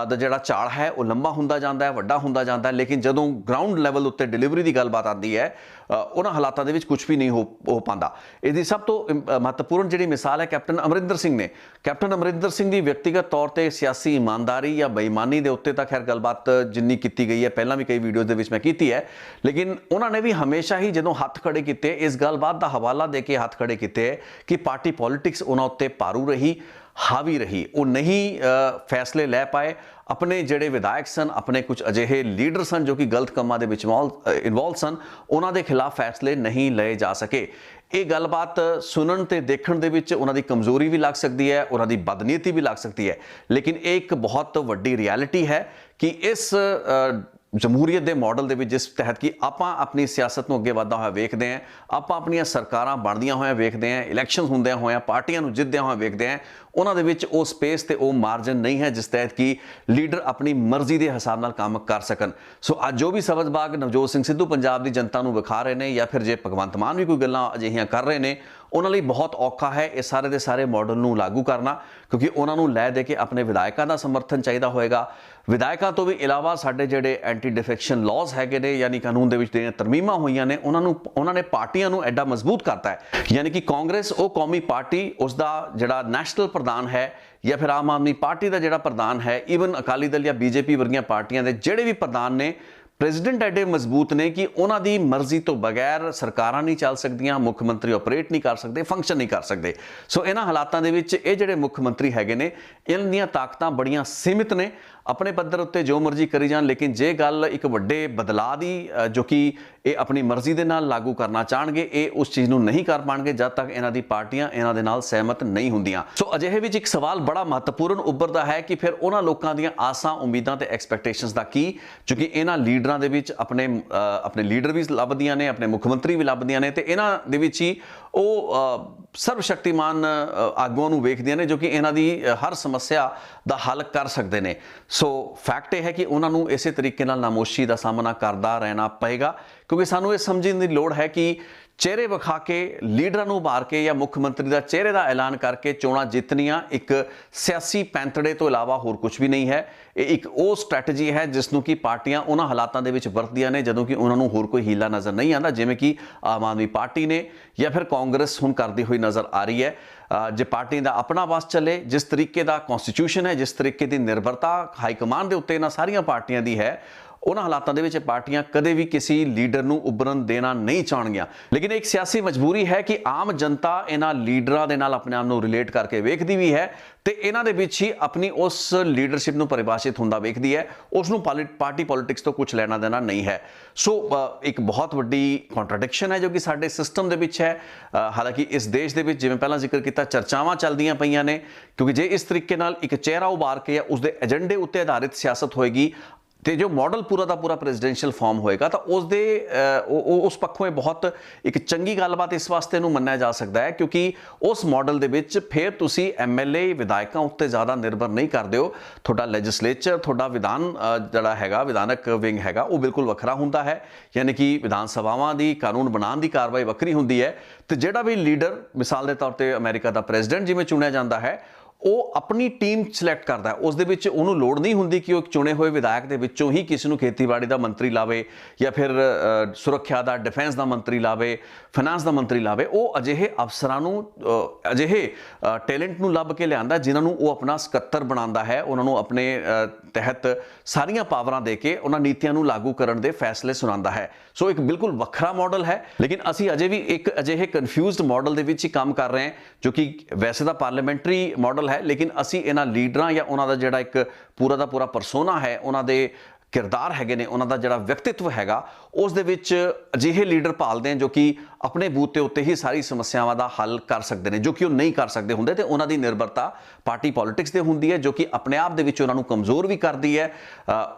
ਦਾ ਜਿਹੜਾ ਝਾੜ ਹੈ ਉਹ ਲੰਬਾ ਹੁੰਦਾ ਜਾਂਦਾ ਹੈ, ਵੱਡਾ ਹੁੰਦਾ ਜਾਂਦਾ ਹੈ, ਲੇਕਿਨ ਜਦੋਂ ਗਰਾਊਂਡ ਲੈਵਲ ਉੱਤੇ ਡਿਲੀਵਰੀ ਦੀ ਗੱਲਬਾਤ ਆਉਂਦੀ ਹੈ ਉਹਨਾਂ ਹਾਲਾਤਾਂ ਦੇ ਵਿੱਚ ਕੁਝ ਵੀ ਨਹੀਂ ਹੋ ਪਾਉਂਦਾ। ਇਹਦੀ ਸਭ ਤੋਂ ਮਹੱਤਵਪੂਰਨ ਜਿਹੜੀ ਮਿਸਾਲ ਹੈ ਕੈਪਟਨ ਅਮਰਿੰਦਰ ਸਿੰਘ ਨੇ। ਕੈਪਟਨ ਅਮਰਿੰਦਰ ਸਿੰਘ ਦੀ ਵਿਅਕਤੀਗਤ ਤੌਰ ਤੇ ਸਿਆਸੀ ਇਮਾਨਦਾਰੀ ਜਾਂ ਬੇਈਮਾਨੀ ਦੇ ਉੱਤੇ ਤਾਂ ਖੈਰ ਗੱਲਬਾਤ ਜਿੰਨੀ ਕੀਤੀ ਗਈ ਹੈ, ਪਹਿਲਾਂ ਵੀ ਕਈ ਵੀਡੀਓਜ਼ ਦੇ ਵਿੱਚ ਮੈਂ ਕੀਤੀ ਹੈ, ਲੇਕਿਨ ਉਹਨਾਂ ਨੇ ਵੀ ਹਮੇਸ਼ਾ ਹੀ ਜਦੋਂ ਹੱਥ ਖੜੇ ਕੀਤੇ ਇਸ ਗੱਲਬਾਤ ਦਾ ਹਵਾਲਾ ਦੇ ਕੇ ਹੱਥ ਖੜੇ ਕੀਤੇ ਕਿ ਪਾਰਟੀ ਪੋਲਿਟਿਕਸ ਉਹਨਾਂ ਉੱਤੇ ਭਾਰੂ ਰਹੀ, ਹਾਵੀ ਰਹੀ। ਉਹ ਨਹੀਂ ਫੈਸਲੇ ਲੈ ਪਾਏ। ਆਪਣੇ ਜਿਹੜੇ ਵਿਧਾਇਕ ਸਨ, ਆਪਣੇ ਕੁਝ ਅਜਿਹੇ ਲੀਡਰ ਸਨ ਜੋ ਕਿ ਗਲਤ ਕੰਮਾਂ ਦੇ ਵਿੱਚ ਇਨਵੋਲਵ ਸਨ, ਉਹਨਾਂ ਦੇ ਖਿਲਾਫ ਫੈਸਲੇ ਨਹੀਂ ਲਏ ਜਾ ਸਕੇ। ਇਹ ਗੱਲਬਾਤ ਸੁਣਨ ਤੇ ਦੇਖਣ ਦੇ ਵਿੱਚ ਉਹਨਾਂ ਦੀ ਕਮਜ਼ੋਰੀ ਵੀ ਲੱਗ ਸਕਦੀ ਹੈ, ਉਹਨਾਂ ਦੀ ਬਦਨੀਤੀ ਵੀ ਲੱਗ ਸਕਦੀ ਹੈ, ਲੇਕਿਨ ਇਹ ਇੱਕ ਬਹੁਤ ਵੱਡੀ ਰਿਐਲਿਟੀ ਹੈ ਕਿ ਇਸ ਜਮਹੂਰੀਅਤ ਦੇ ਮਾਡਲ ਦੇ ਵਿੱਚ ਜਿਸ ਤਹਿਤ ਕਿ ਆਪਾਂ ਆਪਣੀ ਸਿਆਸਤ ਨੂੰ ਅੱਗੇ ਵਧਦਾ ਹੋਇਆ ਵੇਖਦੇ ਹਾਂ, ਆਪਾਂ ਆਪਣੀਆਂ ਸਰਕਾਰਾਂ ਬਣਦੀਆਂ ਹੋਇਆਂ ਵੇਖਦੇ ਹਾਂ, ਇਲੈਕਸ਼ਨ ਹੁੰਦਿਆਂ ਹੋਇਆਂ ਪਾਰਟੀਆਂ ਨੂੰ ਜਿੱਤਦਿਆਂ ਹੋਇਆਂ ਵੇਖਦੇ ਹਾਂ, ਉਹਨਾਂ ਦੇ ਵਿੱਚ ਉਹ ਸਪੇਸ ਤੇ ਉਹ ਮਾਰਜਨ ਨਹੀਂ ਹੈ ਜਿਸ ਤਹਿਤ ਕਿ ਲੀਡਰ ਆਪਣੀ ਮਰਜ਼ੀ ਦੇ ਹਿਸਾਬ ਨਾਲ ਕੰਮ ਕਰ ਸਕਣ। ਸੋ ਅੱਜ ਜੋ ਵੀ ਸਬਜ਼-ਬਾਗ ਨਵਜੋਤ ਸਿੰਘ ਸਿੱਧੂ ਪੰਜਾਬ ਦੀ ਜਨਤਾ ਨੂੰ ਵਿਖਾ ਰਹੇ ਨੇ, ਜਾਂ ਫਿਰ ਜੇ ਭਗਵੰਤ ਮਾਨ ਵੀ ਕੋਈ ਗੱਲਾਂ ਅਜਿਹੀਆਂ ਕਰ ਰਹੇ ਨੇ, ਉਹਨਾਂ ਲਈ ਬਹੁਤ ਔਖਾ ਹੈ ਇਹ ਸਾਰੇ ਦੇ ਸਾਰੇ ਮਾਡਲ ਨੂੰ ਲਾਗੂ ਕਰਨਾ, ਕਿਉਂਕਿ ਉਹਨਾਂ ਨੂੰ ਲੈ ਦੇ ਕੇ ਆਪਣੇ ਵਿਧਾਇਕਾਂ ਦਾ ਸਮਰਥਨ ਚਾਹੀਦਾ ਹੋਏਗਾ। ਵਿਧਾਇਕਾਂ ਤੋਂ ਵੀ ਇਲਾਵਾ ਸਾਡੇ ਜਿਹੜੇ ਐਂਟੀ ਡਿਫੈਕਸ਼ਨ ਲਾਜ਼ ਹੈਗੇ ਨੇ, ਯਾਨੀ ਕਾਨੂੰਨ ਦੇ ਵਿੱਚ ਜਿਹੜੀਆਂ ਤਰਮੀਮਾਂ ਹੋਈਆਂ ਨੇ, ਉਹਨਾਂ ਨੇ ਪਾਰਟੀਆਂ ਨੂੰ ਐਡਾ ਮਜ਼ਬੂਤ ਕਰਤਾ ਹੈ। ਯਾਨੀ ਕਿ ਕਾਂਗਰਸ ਉਹ ਕੌਮੀ ਪਾਰਟੀ, ਉਸ ਦਾ ਜਿਹੜਾ ਨੈਸ਼ਨਲ ਪ੍ਰਧਾਨ ਹੈ, ਜਾਂ ਫਿਰ ਆਮ ਆਦਮੀ ਪਾਰਟੀ ਦਾ ਜਿਹੜਾ ਪ੍ਰਧਾਨ ਹੈ, ਈਵਨ ਅਕਾਲੀ ਦਲ ਜਾਂ ਬੀਜੇਪੀ ਵਰਗੀਆਂ ਪਾਰਟੀਆਂ ਦੇ ਜਿਹੜੇ ਵੀ ਪ੍ਰਧਾਨ ਨੇ, ਪ੍ਰੈਜ਼ੀਡੈਂਟ ਐਡੇ ਮਜ਼ਬੂਤ ਨੇ ਕਿ ਉਹਨਾਂ ਦੀ ਮਰਜ਼ੀ ਤੋਂ ਬਗੈਰ ਸਰਕਾਰਾਂ ਨਹੀਂ ਚੱਲ ਸਕਦੀਆਂ, ਮੁੱਖ ਮੰਤਰੀ ਆਪਰੇਟ ਨਹੀਂ ਕਰ ਸਕਦੇ, ਫੰਕਸ਼ਨ ਨਹੀਂ ਕਰ ਸਕਦੇ। ਸੋ ਇਹਨਾਂ ਹਾਲਾਤਾਂ ਦੇ ਵਿੱਚ ਇਹ ਜਿਹੜੇ ਮੁੱਖ ਮੰਤਰੀ ਹੈਗੇ ਨੇ, ਇਹਨਾਂ ਦੀਆਂ ਤਾਕਤਾਂ ਬੜੀਆਂ ਸੀਮਿਤ ਨੇ। ਆਪਣੇ ਪੱਧਰ ਉੱਤੇ ਜੋ ਮਰਜ਼ੀ ਕਰੀ ਜਾਣ, ਲੇਕਿਨ ਜੇ ਗੱਲ ਇੱਕ ਵੱਡੇ ਬਦਲਾਅ ਦੀ ਜੋ ਕਿ ਇਹ ਆਪਣੀ ਮਰਜ਼ੀ ਦੇ ਨਾਲ ਲਾਗੂ ਕਰਨਾ ਚਾਹਣਗੇ, ਇਹ ਉਸ ਚੀਜ਼ ਨੂੰ ਨਹੀਂ ਕਰ ਪਾਉਣਗੇ ਜਦ ਤੱਕ ਇਹਨਾਂ ਦੀ ਪਾਰਟੀਆਂ ਇਹਨਾਂ ਦੇ ਨਾਲ ਸਹਿਮਤ ਨਹੀਂ ਹੁੰਦੀਆਂ। ਸੋ ਅਜਿਹੇ ਵਿੱਚ ਇੱਕ ਸਵਾਲ ਬੜਾ ਮਹੱਤਵਪੂਰਨ ਉੱਭਰਦਾ ਹੈ ਕਿ ਫਿਰ ਉਹਨਾਂ ਲੋਕਾਂ ਦੀਆਂ ਆਸਾਂ, ਉਮੀਦਾਂ ਤੇ ਐਕਸਪੈਕਟੇਸ਼ਨਸ ਦਾ ਕੀ, ਜੋ ਕਿ ਇਹਨਾਂ ਲੀਡਰਾਂ ਦੇ ਵਿੱਚ ਆਪਣੇ ਲੀਡਰ ਵੀ ਲੱਭਦੀਆਂ ਨੇ, ਆਪਣੇ ਮੁੱਖ ਮੰਤਰੀ ਵੀ ਲੱਭਦੀਆਂ ਨੇ, ਤੇ ਇਹਨਾਂ ਦੇ ਵਿੱਚ ਹੀ ਉਹ ਸਰਵ ਸ਼ਕਤੀਮਾਨ ਆਗੂਆਂ ਨੂੰ ਵੇਖਦੀਆਂ ਨੇ ਜੋ ਕਿ ਇਹਨਾਂ ਦੀ ਹਰ ਸਮੱਸਿਆ ਦਾ ਹੱਲ ਕਰ ਸਕਦੇ ਨੇ। ਸੋ ਫੈਕਟ ਇਹ ਹੈ ਕਿ ਉਹਨਾਂ ਨੂੰ ਇਸੇ ਤਰੀਕੇ ਨਾਲ ਨਾਮੋਸ਼ੀ ਦਾ ਸਾਹਮਣਾ ਕਰਦਾ ਰਹਿਣਾ ਪਏਗਾ, ਕਿਉਂਕਿ ਸਾਨੂੰ ਇਹ ਸਮਝਣ ਦੀ ਲੋੜ ਹੈ ਕਿ ਚਿਹਰੇ ਵਿਖਾ ਕੇ, ਲੀਡਰਾਂ ਨੂੰ ਉਭਾਰ ਕੇ ਜਾਂ ਮੁੱਖ ਮੰਤਰੀ ਦਾ ਚਿਹਰੇ ਦਾ ਐਲਾਨ ਕਰਕੇ ਚੋਣਾਂ ਜਿੱਤਣੀਆਂ ਇੱਕ ਸਿਆਸੀ ਪੈਂਤੜੇ ਤੋਂ ਇਲਾਵਾ ਹੋਰ ਕੁਝ ਵੀ ਨਹੀਂ ਹੈ। ਇਹ ਇੱਕ ਉਹ ਸਟ੍ਰੈਟਜੀ ਹੈ ਜਿਸ ਨੂੰ ਕਿ ਪਾਰਟੀਆਂ ਉਹਨਾਂ ਹਾਲਾਤਾਂ ਦੇ ਵਿੱਚ ਵਰਤਦੀਆਂ ਨੇ ਜਦੋਂ ਕਿ ਉਹਨਾਂ ਨੂੰ ਹੋਰ ਕੋਈ ਹੀਲਾ ਨਜ਼ਰ ਨਹੀਂ ਆਉਂਦਾ, ਜਿਵੇਂ ਕਿ ਆਮ ਆਦਮੀ ਪਾਰਟੀ ਨੇ ਜਾਂ ਫਿਰ ਕਾਂਗਰਸ ਹੁਣ ਕਰਦੀ ਹੋਈ ਨਜ਼ਰ ਆ ਰਹੀ ਹੈ। ਜੇ ਪਾਰਟੀ ਦਾ ਆਪਣਾ ਬਸ ਚੱਲੇ, ਜਿਸ ਤਰੀਕੇ ਦਾ ਕਨਸਟੀਟਿਊਸ਼ਨ ਹੈ, ਜਿਸ ਤਰੀਕੇ ਦੀ ਨਿਰਭਰਤਾ ਹਾਈ ਕਮਾਂਡ ਦੇ ਉੱਤੇ ਇਹਨਾਂ ਸਾਰੀਆਂ ਪਾਰਟੀਆਂ ਦੀ ਹੈ, ਉਹਨਾਂ ਹਾਲਾਤਾਂ ਦੇ ਵਿੱਚ ਪਾਰਟੀਆਂ ਕਦੇ ਵੀ ਕਿਸੇ ਲੀਡਰ ਨੂੰ ਉੱਭਰਨ ਦੇਣਾ ਨਹੀਂ ਚਾਹਣਗੀਆਂ। ਲੇਕਿਨ ਇੱਕ ਸਿਆਸੀ ਮਜਬੂਰੀ ਹੈ ਕਿ ਆਮ ਜਨਤਾ ਇਹਨਾਂ ਲੀਡਰਾਂ ਦੇ ਨਾਲ ਆਪਣੇ ਆਪ ਨੂੰ ਰਿਲੇਟ ਕਰਕੇ ਵੇਖਦੀ ਵੀ ਹੈ ਤੇ ਇਹਨਾਂ ਦੇ ਵਿੱਚ ਹੀ ਆਪਣੀ ਉਸ ਲੀਡਰਸ਼ਿਪ ਨੂੰ ਪਰਿਭਾਸ਼ਿਤ ਹੁੰਦਾ ਵੇਖਦੀ ਹੈ, ਉਸ ਨੂੰ ਪਾਰਟੀ ਪੋਲਿਟਿਕਸ ਤੋਂ ਕੁਝ ਲੈਣਾ ਦੇਣਾ ਨਹੀਂ ਹੈ। ਸੋ ਇੱਕ ਬਹੁਤ ਵੱਡੀ ਕੰਟਰਡਿਕਸ਼ਨ ਹੈ ਜੋ ਕਿ ਸਾਡੇ ਸਿਸਟਮ ਦੇ ਵਿੱਚ ਹੈ। ਹਾਲਾਂਕਿ ਇਸ ਦੇਸ਼ ਦੇ ਵਿੱਚ ਜਿਵੇਂ ਪਹਿਲਾਂ ਜ਼ਿਕਰ ਕੀਤਾ ਚਰਚਾਵਾਂ ਚੱਲਦੀਆਂ ਪਈਆਂ ਨੇ, ਕਿਉਂਕਿ ਜੇ ਇਸ ਤਰੀਕੇ ਨਾਲ ਇੱਕ ਚਿਹਰਾ ਉਭਾਰ ਕੇ ਉਸ ਦੇ ਏਜੰਡੇ ਉੱਤੇ ਆਧਾਰਿਤ ਸਿਆਸਤ ਹੋਏਗੀ ਤੇ ਜੋ ਮਾਡਲ ਪੂਰਾ ਦਾ ਪੂਰਾ ਪ੍ਰੈਜ਼ੀਡੈਂਸ਼ੀਅਲ ਫਾਰਮ ਹੋਏਗਾ, ਤਾਂ ਉਸ ਪੱਖੋਂ ਇਹ ਬਹੁਤ ਇੱਕ ਚੰਗੀ ਗੱਲਬਾਤ ਇਸ ਵਾਸਤੇ ਨੂੰ ਮੰਨਿਆ ਜਾ ਸਕਦਾ ਹੈ ਕਿਉਂਕਿ ਉਸ ਮਾਡਲ ਦੇ ਵਿੱਚ ਫਿਰ ਤੁਸੀਂ ਐਮਐਲਏ ਵਿਧਾਇਕਾਂ ਉੱਤੇ ਜ਼ਿਆਦਾ ਨਿਰਭਰ ਨਹੀਂ ਕਰਦੇ ਹੋ। ਤੁਹਾਡਾ ਲੈਜਿਸਲੇਚਰ, ਤੁਹਾਡਾ ਵਿਧਾਨ ਜਿਹੜਾ ਹੈਗਾ, ਵਿਧਾਨਕ ਵਿੰਗ ਹੈਗਾ, ਉਹ ਬਿਲਕੁਲ ਵੱਖਰਾ ਹੁੰਦਾ ਹੈ। ਯਾਨੀ ਕਿ ਵਿਧਾਨ ਸਭਾਵਾਂ ਦੀ ਕਾਨੂੰਨ ਬਣਾਉਣ ਦੀ ਕਾਰਵਾਈ ਵੱਖਰੀ ਹੁੰਦੀ ਹੈ ਤੇ ਜਿਹੜਾ ਵੀ ਲੀਡਰ, ਮਿਸਾਲ ਦੇ ਤੌਰ ਤੇ ਅਮਰੀਕਾ ਦਾ ਪ੍ਰੈਜ਼ੀਡੈਂਟ ਜਿਵੇਂ ਚੁਣਿਆ ਜਾਂਦਾ ਹੈ, ਉਹ ਆਪਣੀ ਟੀਮ ਸਿਲੈਕਟ ਕਰਦਾ ਹੈ। ਉਸ ਦੇ ਵਿੱਚ ਉਹਨੂੰ ਲੋੜ ਨਹੀਂ ਹੁੰਦੀ ਕਿ ਉਹ ਚੁਣੇ ਹੋਏ ਵਿਧਾਇਕ ਦੇ ਵਿੱਚੋਂ ਹੀ ਕਿਸੇ ਨੂੰ ਖੇਤੀਬਾੜੀ ਦਾ ਮੰਤਰੀ ਲਾਵੇ ਜਾਂ ਫਿਰ ਸੁਰੱਖਿਆ ਦਾ, ਡਿਫੈਂਸ ਦਾ ਮੰਤਰੀ ਲਾਵੇ, ਫਾਈਨਾਂਸ ਦਾ ਮੰਤਰੀ ਲਾਵੇ। ਉਹ ਅਜਿਹੇ ਅਫਸਰਾਂ ਨੂੰ, ਅਜਿਹੇ ਟੈਲੈਂਟ ਨੂੰ ਲੱਭ ਕੇ ਲਿਆਂਦਾ ਜਿਨ੍ਹਾਂ ਨੂੰ ਉਹ ਆਪਣਾ ਸਕੱਤਰ ਬਣਾਉਂਦਾ ਹੈ, ਉਹਨਾਂ ਨੂੰ ਆਪਣੇ ਤਹਿਤ ਸਾਰੀਆਂ ਪਾਵਰਾਂ ਦੇ ਕੇ ਉਹਨਾਂ ਨੀਤੀਆਂ ਨੂੰ ਲਾਗੂ ਕਰਨ ਦੇ ਫੈਸਲੇ ਸੁਣਾਉਂਦਾ ਹੈ। ਸੋ ਇੱਕ ਬਿਲਕੁਲ ਵੱਖਰਾ ਮਾਡਲ ਹੈ, ਲੇਕਿਨ ਅਸੀਂ ਅਜੇ ਵੀ ਇੱਕ ਅਜਿਹੇ ਕਨਫਿਊਜ਼ਡ ਮਾਡਲ ਦੇ ਵਿੱਚ ਹੀ ਕੰਮ ਕਰ ਰਹੇ ਹਾਂ ਜੋ ਕਿ ਵੈਸੇ ਤਾਂ ਪਾਰਲੀਮੈਂਟਰੀ ਮਾਡਲ ਹੈ, ਲੇਕਿਨ ਅਸੀਂ ਇਹਨਾਂ ਲੀਡਰਾਂ ਜਾਂ ਉਹਨਾਂ ਦਾ ਜਿਹੜਾ ਇੱਕ ਪੂਰਾ ਦਾ ਪੂਰਾ ਪਰਸੋਨਾ ਹੈ, ਉਹਨਾਂ ਦੇ ਕਿਰਦਾਰ ਹੈਗੇ ਨੇ, ਉਹਨਾਂ ਦਾ ਜਿਹੜਾ ਵਿਅਕਤਿਤਵ ਹੈਗਾ, ਉਸ ਦੇ ਵਿੱਚ ਅਜਿਹੇ ਲੀਡਰ ਭਾਲਦੇ ਆ ਜੋ ਕਿ ਆਪਣੇ ਬੂਤੇ ਉੱਤੇ ਹੀ ਸਾਰੀ ਸਮੱਸਿਆਵਾਂ ਦਾ ਹੱਲ ਕਰ ਸਕਦੇ ਨੇ, ਜੋ ਕਿ ਉਹ ਨਹੀਂ ਕਰ ਸਕਦੇ ਹੁੰਦੇ। ਤੇ ਉਹਨਾਂ ਦੀ ਨਿਰਭਰਤਾ ਪਾਰਟੀ ਪੋਲਿਟਿਕਸ ਤੇ ਹੁੰਦੀ ਹੈ, ਜੋ ਕਿ ਆਪਣੇ ਆਪ ਦੇ ਵਿੱਚ ਉਹਨਾਂ ਨੂੰ ਕਮਜ਼ੋਰ ਵੀ ਕਰਦੀ ਹੈ।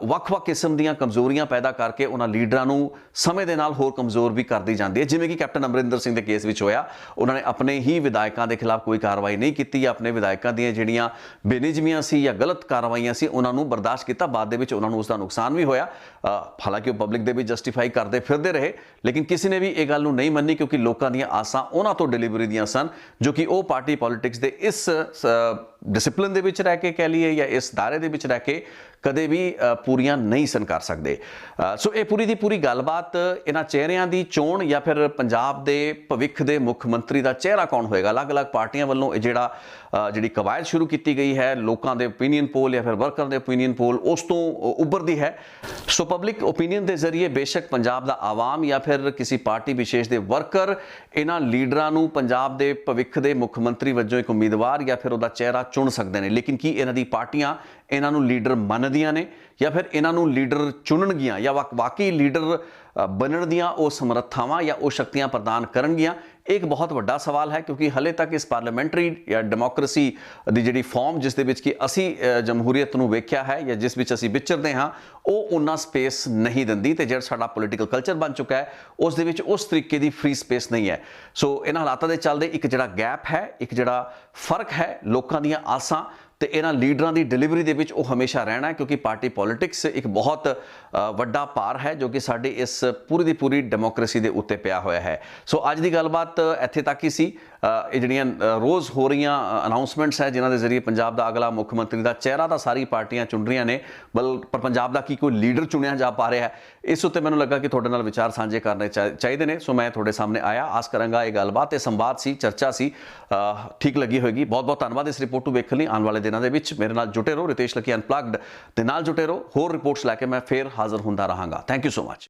ਵੱਖ-ਵੱਖ ਕਿਸਮ ਦੀਆਂ ਕਮਜ਼ੋਰੀਆਂ ਪੈਦਾ ਕਰਕੇ ਉਹਨਾਂ ਲੀਡਰਾਂ ਨੂੰ ਸਮੇਂ ਦੇ ਨਾਲ ਹੋਰ ਕਮਜ਼ੋਰ ਵੀ ਕਰਦੀ ਜਾਂਦੀ ਹੈ, ਜਿਵੇਂ ਕਿ ਕੈਪਟਨ ਅਮਰਿੰਦਰ ਸਿੰਘ ਦੇ ਕੇਸ ਵਿੱਚ ਹੋਇਆ। ਉਹਨਾਂ ਨੇ ਆਪਣੇ ਹੀ ਵਿਧਾਇਕਾਂ ਦੇ ਖਿਲਾਫ ਕੋਈ ਕਾਰਵਾਈ ਨਹੀਂ ਕੀਤੀ, ਜਾਂ ਆਪਣੇ ਵਿਧਾਇਕਾਂ ਦੀਆਂ ਜਿਹੜੀਆਂ ਬੇਨਿਯਮੀਆਂ ਸੀ ਜਾਂ ਗਲਤ ਕਾਰਵਾਈਆਂ ਸੀ ਉਹਨਾਂ ਨੂੰ ਬਰਦਾਸ਼ਤ ਕੀਤਾ। ਬਾਅਦ ਦੇ ਵਿੱਚ ਉਹਨਾਂ ਨੂੰ ਉਸ ਦਾ ਨੁਕਸਾਨ ਵੀ ਹੋਇਆ, ਹਾਲਾਂਕਿ ਉਹ ਪਬਲਿਕ ਦੇ ਵਿੱਚ ਜਸਟੀਫਾਈ ਕਰਦੇ ਫਿਰਦੇ ਰਹੇ, ਲੇਕਿਨ ਕਿਸੇ ਨੇ ਵੀ ਇਹ ਗੱਲ ਨੂੰ ਨਹੀਂ ਮੰਨੀ, ਕਿਉਂਕਿ ਲੋਕਾਂ ਦੀਆਂ ਆਸਾਂ ਉਹਨਾਂ ਤੋਂ ਡਿਲੀਵਰੀ ਦੀਆਂ ਸਨ, ਜੋ ਕਿ ਉਹ ਪਾਰਟੀ ਪੋਲਿਟਿਕਸ ਦੇ ਇਸ ਡਿਸਪਲਿਨ ਦੇ ਵਿੱਚ ਰਹਿ ਕੇ ਕਹਿ ਲਈਏ ਜਾਂ ਇਸ ਦਾਇਰੇ ਦੇ ਵਿੱਚ ਰਹਿ ਕੇ ਕਦੇ ਵੀ ਪੂਰੀਆਂ ਨਹੀਂ ਸਨ ਕਰ ਸਕਦੇ। ਸੋ ਇਹ ਪੂਰੀ ਦੀ ਪੂਰੀ ਗੱਲਬਾਤ ਇਹਨਾਂ ਚਿਹਰਿਆਂ ਦੀ ਚੋਣ ਜਾਂ ਫਿਰ ਪੰਜਾਬ ਦੇ ਭਵਿੱਖ ਦੇ ਮੁੱਖ ਮੰਤਰੀ ਦਾ ਚਿਹਰਾ ਕੌਣ ਹੋਏਗਾ, ਅਲੱਗ-ਅਲੱਗ ਪਾਰਟੀਆਂ ਵੱਲੋਂ ਇਹ ਜਿਹੜੀ ਕਵਾਇਦ ਸ਼ੁਰੂ ਕੀਤੀ ਗਈ ਹੈ, ਲੋਕਾਂ ਦੇ ਓਪੀਨੀਅਨ ਪੋਲ ਜਾਂ ਫਿਰ ਵਰਕਰ ਦੇ ਓਪੀਨੀਅਨ ਪੋਲ, ਉਸ ਤੋਂ ਉੱਭਰਦੀ ਹੈ। ਸੋ ਪਬਲਿਕ ਓਪੀਨੀਅਨ ਦੇ ਜ਼ਰੀਏ ਬੇਸ਼ੱਕ ਪੰਜਾਬ ਦਾ ਆਵਾਮ ਜਾਂ ਫਿਰ ਕਿਸੇ ਪਾਰਟੀ ਵਿਸ਼ੇਸ਼ ਦੇ ਵਰਕਰ ਇਹਨਾਂ ਲੀਡਰਾਂ ਨੂੰ ਪੰਜਾਬ ਦੇ ਭਵਿੱਖ ਦੇ ਮੁੱਖ ਮੰਤਰੀ ਵਜੋਂ ਇੱਕ ਉਮੀਦਵਾਰ ਜਾਂ ਫਿਰ ਉਹਦਾ ਚਿਹਰਾ ਚੁਣ ਸਕਦੇ ਨੇ, ਲੇਕਿਨ ਕੀ ਇਹਨਾਂ ਦੀ ਪਾਰਟੀਆਂ ਇਹਨਾਂ ਨੂੰ ਲੀਡਰ ਮੰਨਦੀਆਂ ਨੇ ਜਾਂ ਫਿਰ ਇਹਨਾਂ ਨੂੰ ਲੀਡਰ ਚੁਣਨਗੀਆਂ ਜਾਂ ਵਾਕਈ ਲੀਡਰ ਬਣਨ ਦੀਆਂ ਉਹ ਸਮਰੱਥਾਵਾਂ ਜਾਂ ਉਹ ਸ਼ਕਤੀਆਂ ਪ੍ਰਦਾਨ ਕਰਨਗੀਆਂ? ਇੱਕ ਬਹੁਤ ਵੱਡਾ ਸਵਾਲ ਹੈ, ਕਿਉਂਕਿ ਹਲੇ ਤੱਕ ਇਸ ਪਾਰਲੀਮੈਂਟਰੀ ਜਾਂ ਡੈਮੋਕ੍ਰੇਸੀ ਦੀ ਜਿਹੜੀ ਫਾਰਮ ਜਿਸ ਦੇ ਵਿੱਚ ਕਿ ਅਸੀਂ ਜਮਹੂਰੀਅਤ ਨੂੰ ਵੇਖਿਆ ਹੈ ਜਾਂ ਜਿਸ ਵਿੱਚ ਅਸੀਂ ਵਿਚਰਦੇ ਹਾਂ, ਉਹ ਉਹਨਾਂ ਸਪੇਸ ਨਹੀਂ ਦਿੰਦੀ। ਤੇ ਜਿਹੜਾ ਸਾਡਾ ਪੋਲੀਟੀਕਲ ਕਲਚਰ ਬਣ ਚੁੱਕਾ ਹੈ ਉਸ ਦੇ ਵਿੱਚ ਉਸ ਤਰੀਕੇ ਦੀ ਫ੍ਰੀ ਸਪੇਸ ਨਹੀਂ ਹੈ। ਸੋ ਇਹਨਾਂ ਹਾਲਾਤਾਂ ਦੇ ਚੱਲਦੇ ਇੱਕ ਜਿਹੜਾ ਗੈਪ ਹੈ, ਇੱਕ ਜਿਹੜਾ ਫਰਕ ਹੈ ਲੋਕਾਂ ਦੀਆਂ ਆਸਾਂ ਤੇ ਇਹਨਾਂ ਲੀਡਰਾਂ ਦੀ ਡਿਲੀਵਰੀ ਦੇ ਵਿੱਚ, ਉਹ ਹਮੇਸ਼ਾ ਰਹਿਣਾ ਹੈ, ਕਿਉਂਕਿ ਪਾਰਟੀ ਪੋਲਿਟਿਕਸ ਇੱਕ ਬਹੁਤ ਵੱਡਾ ਭਾਰ ਹੈ ਜੋ ਕਿ ਸਾਡੇ ਇਸ ਪੂਰੀ ਦੀ ਪੂਰੀ ਡੈਮੋਕ੍ਰੇਸੀ ਦੇ ਉੱਤੇ ਪਿਆ ਹੋਇਆ ਹੈ। ਸੋ ਅੱਜ ਦੀ ਗੱਲਬਾਤ ਇੱਥੇ ਤੱਕ ਹੀ ਸੀ। ਇਹ ਜਿਹੜੀਆਂ ਰੋਜ਼ ਹੋ ਰਹੀਆਂ ਅਨਾਉਂਸਮੈਂਟਸ ਹੈ ਜਿਨ੍ਹਾਂ ਦੇ ਜ਼ਰੀਏ ਪੰਜਾਬ ਦਾ ਅਗਲਾ ਮੁੱਖ ਮੰਤਰੀ ਦਾ ਚਿਹਰਾ ਤਾਂ ਸਾਰੀ ਪਾਰਟੀਆਂ ਚੁਣ ਰਹੀਆਂ ਨੇ, ਪਰ ਪੰਜਾਬ ਦਾ ਕੀ ਕੋਈ ਲੀਡਰ ਚੁਣਿਆ ਜਾ ਪਾ ਰਿਹਾ ਹੈ, ਇਸ ਉੱਤੇ ਮੈਨੂੰ ਲੱਗਾ ਕਿ ਤੁਹਾਡੇ ਨਾਲ ਵਿਚਾਰ ਸਾਂਝੇ ਕਰਨੇ ਚਾਹੀਦੇ ਨੇ। ਸੋ ਮੈਂ ਤੁਹਾਡੇ ਸਾਹਮਣੇ ਆਇਆ, ਆਸ ਕਰਾਂਗਾ ਇਹ ਗੱਲਬਾਤ, ਇਹ ਸੰਵਾਦ ਸੀ, ਚਰਚਾ ਸੀ, ਠੀਕ ਲੱਗੀ ਹੋਏਗੀ। ਬਹੁਤ ਬਹੁਤ ਧੰਨਵਾਦ ਇਸ ਰਿਪੋਰਟ ਨੂੰ ਵੇਖਣ ਲਈ। ਆਉਣ ਵਾਲੇ ਦਿਨਾਂ ਦੇ ਵਿੱਚ ਮੇਰੇ ਨਾਲ ਜੁਟੇ ਰਹੋ, ਰਿਤੇਸ਼ ਲੱਕੀ ਅਨਪਲੱਗਡ ਦੇ ਨਾਲ ਜੁਟੇ ਰਹੋ। ਹੋਰ ਰਿਪੋਰਟਸ ਲੈ ਕੇ ਮੈਂ ਫੇਰ ਹਾਜ਼ਰ ਹੁੰਦਾ ਰਹਾਂਗਾ। Thank you so much.